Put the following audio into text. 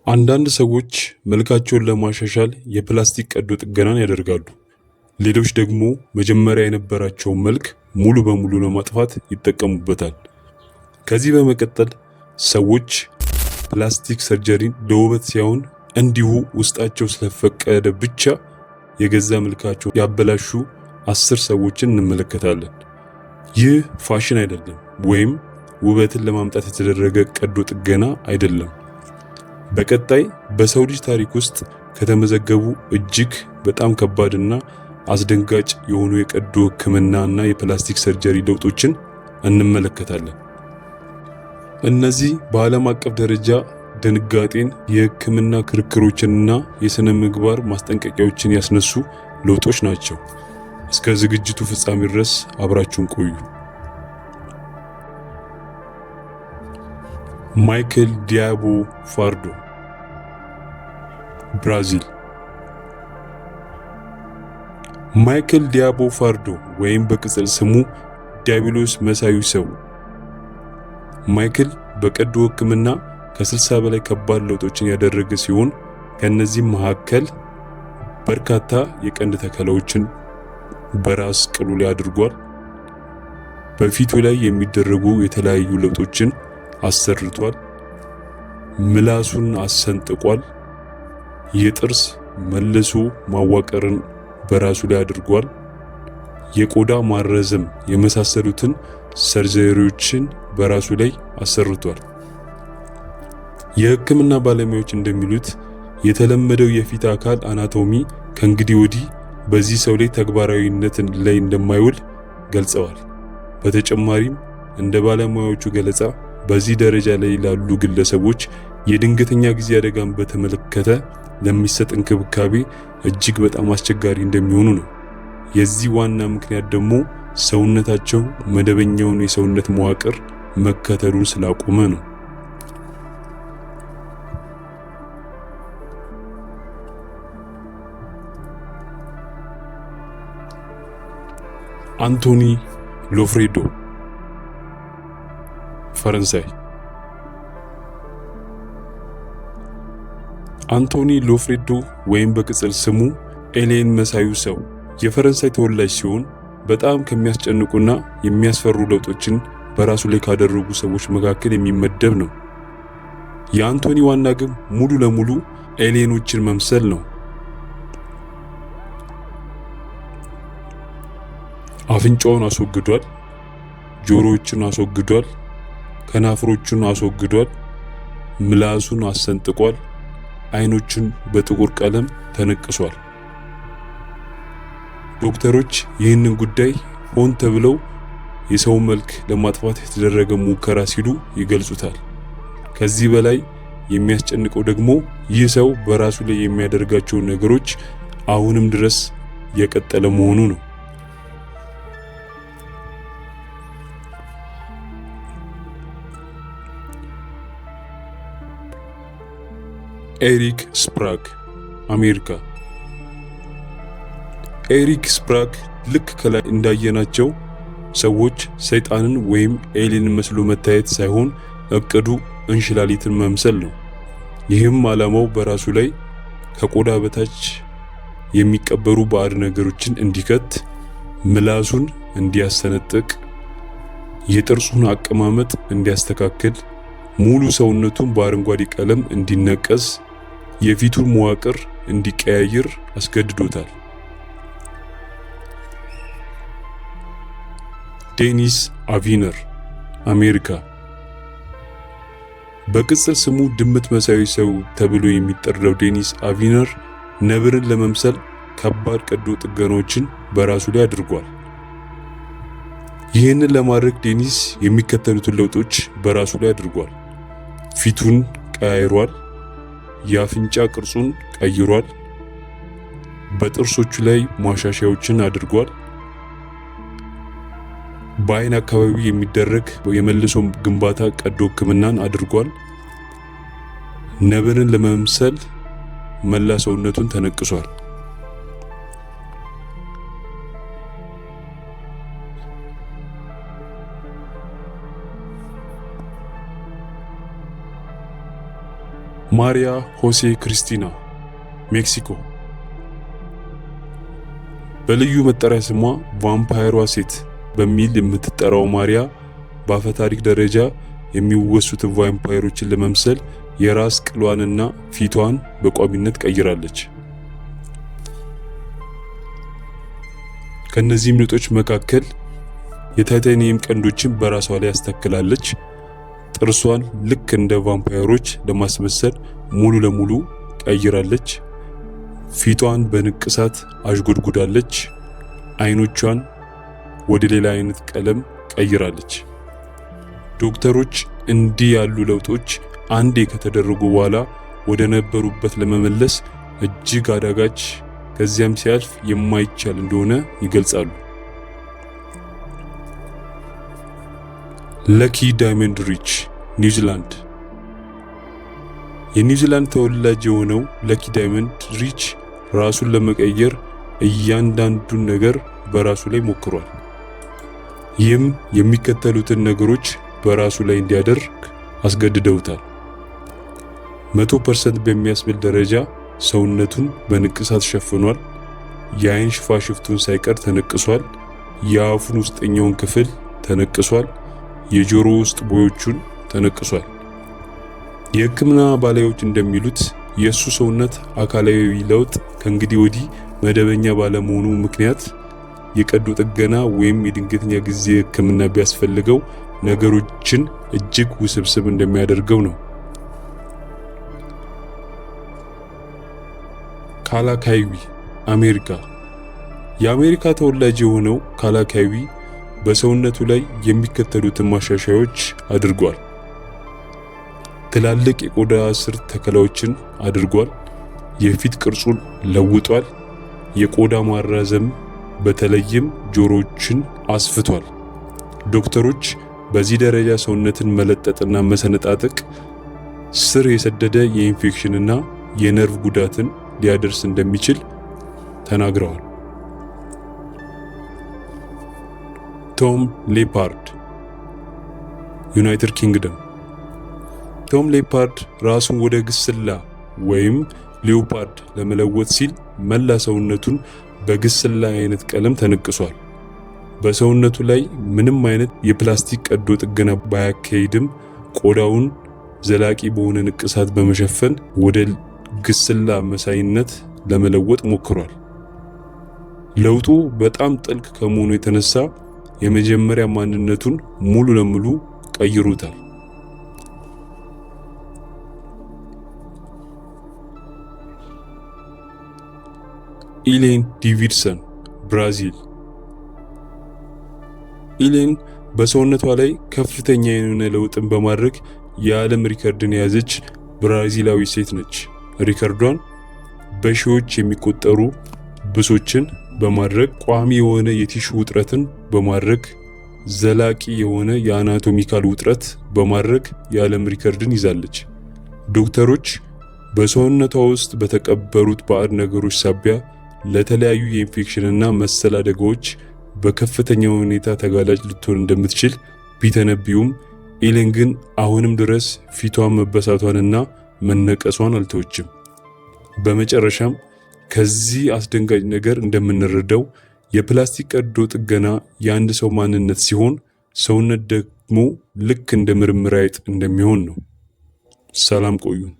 አንዳንድ ሰዎች መልካቸውን ለማሻሻል የፕላስቲክ ቀዶ ጥገናን ያደርጋሉ። ሌሎች ደግሞ መጀመሪያ የነበራቸውን መልክ ሙሉ በሙሉ ለማጥፋት ይጠቀሙበታል። ከዚህ በመቀጠል ሰዎች ፕላስቲክ ሰርጀሪን ለውበት ሳይሆን እንዲሁ ውስጣቸው ስለፈቀደ ብቻ የገዛ መልካቸውን ያበላሹ 10 ሰዎችን እንመለከታለን። ይህ ፋሽን አይደለም፣ ወይም ውበትን ለማምጣት የተደረገ ቀዶ ጥገና አይደለም። በቀጣይ በሰው ልጅ ታሪክ ውስጥ ከተመዘገቡ እጅግ በጣም ከባድና አስደንጋጭ የሆኑ የቀዶ ሕክምና እና የፕላስቲክ ሰርጀሪ ለውጦችን እንመለከታለን። እነዚህ በዓለም አቀፍ ደረጃ ድንጋጤን፣ የሕክምና ክርክሮችንና የሥነ ምግባር ማስጠንቀቂያዎችን ያስነሱ ለውጦች ናቸው። እስከ ዝግጅቱ ፍጻሜ ድረስ አብራችሁን ቆዩ። ማይክል ዲያቦ ፋርዶ፣ ብራዚል። ማይክል ዲያቦ ፋርዶ ወይም በቅጽል ስሙ ዲያብሎስ መሳዩ ሰው። ማይክል በቀዶ ሕክምና ከ60 በላይ ከባድ ለውጦችን ያደረገ ሲሆን ከነዚህም መካከል በርካታ የቀንድ ተከላዎችን በራስ ቅሉ ላይ አድርጓል። በፊቱ ላይ የሚደረጉ የተለያዩ ለውጦችን አሰርቷል። ምላሱን አሰንጥቋል። የጥርስ መልሶ ማዋቀርን በራሱ ላይ አድርጓል። የቆዳ ማረዘም የመሳሰሉትን ሰርጀሪዎችን በራሱ ላይ አሰርቷል። የሕክምና ባለሙያዎች እንደሚሉት የተለመደው የፊት አካል አናቶሚ ከእንግዲህ ወዲህ በዚህ ሰው ላይ ተግባራዊነት ላይ እንደማይውል ገልጸዋል። በተጨማሪም እንደ ባለሙያዎቹ ገለጻ በዚህ ደረጃ ላይ ላሉ ግለሰቦች የድንገተኛ ጊዜ አደጋን በተመለከተ ለሚሰጥ እንክብካቤ እጅግ በጣም አስቸጋሪ እንደሚሆኑ ነው። የዚህ ዋና ምክንያት ደግሞ ሰውነታቸው መደበኛውን የሰውነት መዋቅር መከተሉን ስላቆመ ነው። አንቶኒ ሎፍሬዶ፣ ፈረንሳይ። አንቶኒ ሎፍሬዶ ወይም በቅጽል ስሙ ኤሌን መሳዩ ሰው የፈረንሳይ ተወላጅ ሲሆን በጣም ከሚያስጨንቁና የሚያስፈሩ ለውጦችን በራሱ ላይ ካደረጉ ሰዎች መካከል የሚመደብ ነው። የአንቶኒ ዋና ግብ ሙሉ ለሙሉ ኤሌኖችን መምሰል ነው። አፍንጫውን አስወግዷል። ጆሮዎችን አስወግዷል። ከናፍሮቹን አስወግዷል። ምላሱን አሰንጥቋል። አይኖቹን በጥቁር ቀለም ተነቅሷል። ዶክተሮች ይህንን ጉዳይ ሆን ተብለው የሰው መልክ ለማጥፋት የተደረገ ሙከራ ሲሉ ይገልጹታል። ከዚህ በላይ የሚያስጨንቀው ደግሞ ይህ ሰው በራሱ ላይ የሚያደርጋቸው ነገሮች አሁንም ድረስ የቀጠለ መሆኑ ነው። ኤሪክ ስፕራግ፣ አሜሪካ። ኤሪክ ስፕራግ ልክ ከላይ እንዳየናቸው ሰዎች ሰይጣንን ወይም ኤሊንን መስሎ መታየት ሳይሆን እቅዱ እንሽላሊትን መምሰል ነው። ይህም ዓላማው በራሱ ላይ ከቆዳ በታች የሚቀበሩ ባዕድ ነገሮችን እንዲከት፣ ምላሱን እንዲያሰነጥቅ፣ የጥርሱን አቀማመጥ እንዲያስተካክል፣ ሙሉ ሰውነቱን በአረንጓዴ ቀለም እንዲነቀስ፣ የፊቱን መዋቅር እንዲቀያየር አስገድዶታል። ዴኒስ አቪነር፣ አሜሪካ። በቅጽል ስሙ ድመት መሳዩ ሰው ተብሎ የሚጠራው ዴኒስ አቪነር ነብርን ለመምሰል ከባድ ቀዶ ጥገናዎችን በራሱ ላይ አድርጓል። ይህንን ለማድረግ ዴኒስ የሚከተሉትን ለውጦች በራሱ ላይ አድርጓል። ፊቱን ቀያይሯል። የአፍንጫ ቅርጹን ቀይሯል። በጥርሶቹ ላይ ማሻሻያዎችን አድርጓል። በአይን አካባቢ የሚደረግ የመልሶ ግንባታ ቀዶ ሕክምናን አድርጓል። ነብርን ለመምሰል መላ ሰውነቱን ተነቅሷል። ማሪያ ሆሴ ክሪስቲና ሜክሲኮ። በልዩ መጠሪያ ስሟ ቫምፓየሯ ሴት በሚል የምትጠራው ማሪያ በአፈ ታሪክ ደረጃ የሚወሱትን ቫምፓየሮችን ለመምሰል የራስ ቅሏንና ፊቷን በቋሚነት ቀይራለች። ከነዚህም ንጦች መካከል የታይታኒየም ቀንዶችን በራሷ ላይ ያስተክላለች። ጥርሷን ልክ እንደ ቫምፓየሮች ለማስመሰል ሙሉ ለሙሉ ቀይራለች። ፊቷን በንቅሳት አዥጎድጉዳለች። አይኖቿን ወደ ሌላ አይነት ቀለም ቀይራለች። ዶክተሮች እንዲህ ያሉ ለውጦች አንዴ ከተደረጉ በኋላ ወደ ነበሩበት ለመመለስ እጅግ አዳጋች ከዚያም ሲያልፍ የማይቻል እንደሆነ ይገልጻሉ። ለኪ ዳይመንድ ሪች ኒውዚላንድ። የኒውዚላንድ ተወላጅ የሆነው ለኪ ዳይመንድ ሪች ራሱን ለመቀየር እያንዳንዱን ነገር በራሱ ላይ ሞክሯል። ይህም የሚከተሉትን ነገሮች በራሱ ላይ እንዲያደርግ አስገድደውታል። 100% በሚያስብል ደረጃ ሰውነቱን በንቅሳት ሸፍኗል። የአይን ሽፋሽፍቱን ሳይቀር ተነቅሷል። የአፉን ውስጠኛውን ክፍል ተነቅሷል። የጆሮ ውስጥ ቦዮቹን ተነቅሷል። የሕክምና ባለሙያዎች እንደሚሉት የሱ ሰውነት አካላዊ ለውጥ ከእንግዲህ ወዲህ መደበኛ ባለመሆኑ ምክንያት የቀዶ ጥገና ወይም የድንገተኛ ጊዜ ሕክምና ቢያስፈልገው ነገሮችን እጅግ ውስብስብ እንደሚያደርገው ነው። ካላካይዊ አሜሪካ። የአሜሪካ ተወላጅ የሆነው ካላካይዊ በሰውነቱ ላይ የሚከተሉትን ማሻሻያዎች አድርጓል። ትላልቅ የቆዳ ስር ተከላዎችን አድርጓል። የፊት ቅርጹን ለውጧል። የቆዳ ማራዘም በተለይም ጆሮዎችን አስፍቷል። ዶክተሮች በዚህ ደረጃ ሰውነትን መለጠጥና መሰነጣጠቅ ስር የሰደደ የኢንፌክሽንና የነርቭ ጉዳትን ሊያደርስ እንደሚችል ተናግረዋል። ቶም ሌፓርድ ዩናይትድ ኪንግደም። ቶም ሌፓርድ ራሱን ወደ ግስላ ወይም ሊዮፓርድ ለመለወጥ ሲል መላ ሰውነቱን በግስላ አይነት ቀለም ተነቅሷል። በሰውነቱ ላይ ምንም አይነት የፕላስቲክ ቀዶ ጥገና ባያካሂድም ቆዳውን ዘላቂ በሆነ ንቅሳት በመሸፈን ወደ ግስላ መሳይነት ለመለወጥ ሞክሯል። ለውጡ በጣም ጥልቅ ከመሆኑ የተነሳ የመጀመሪያ ማንነቱን ሙሉ ለሙሉ ቀይሮታል። ኢሌን ዲቪድሰን ብራዚል። ኢሌን በሰውነቷ ላይ ከፍተኛ የሆነ ለውጥን በማድረግ የዓለም ሪከርድን የያዘች ብራዚላዊ ሴት ነች። ሪከርዷን በሺዎች የሚቆጠሩ ብሶችን በማድረግ ቋሚ የሆነ የቲሹ ውጥረትን በማድረግ ዘላቂ የሆነ የአናቶሚካል ውጥረት በማድረግ የዓለም ሪከርድን ይዛለች። ዶክተሮች በሰውነቷ ውስጥ በተቀበሩት ባዕድ ነገሮች ሳቢያ ለተለያዩ የኢንፌክሽንና መሰል አደጋዎች በከፍተኛ ሁኔታ ተጋላጭ ልትሆን እንደምትችል ቢተነብዩም ኢሌን ግን አሁንም ድረስ ፊቷን መበሳቷንና መነቀሷን አልተወችም። በመጨረሻም ከዚህ አስደንጋጭ ነገር እንደምንረዳው የፕላስቲክ ቀዶ ጥገና የአንድ ሰው ማንነት ሲሆን ሰውነት ደግሞ ልክ እንደ ምርምር አይጥ እንደሚሆን ነው። ሰላም ቆዩን።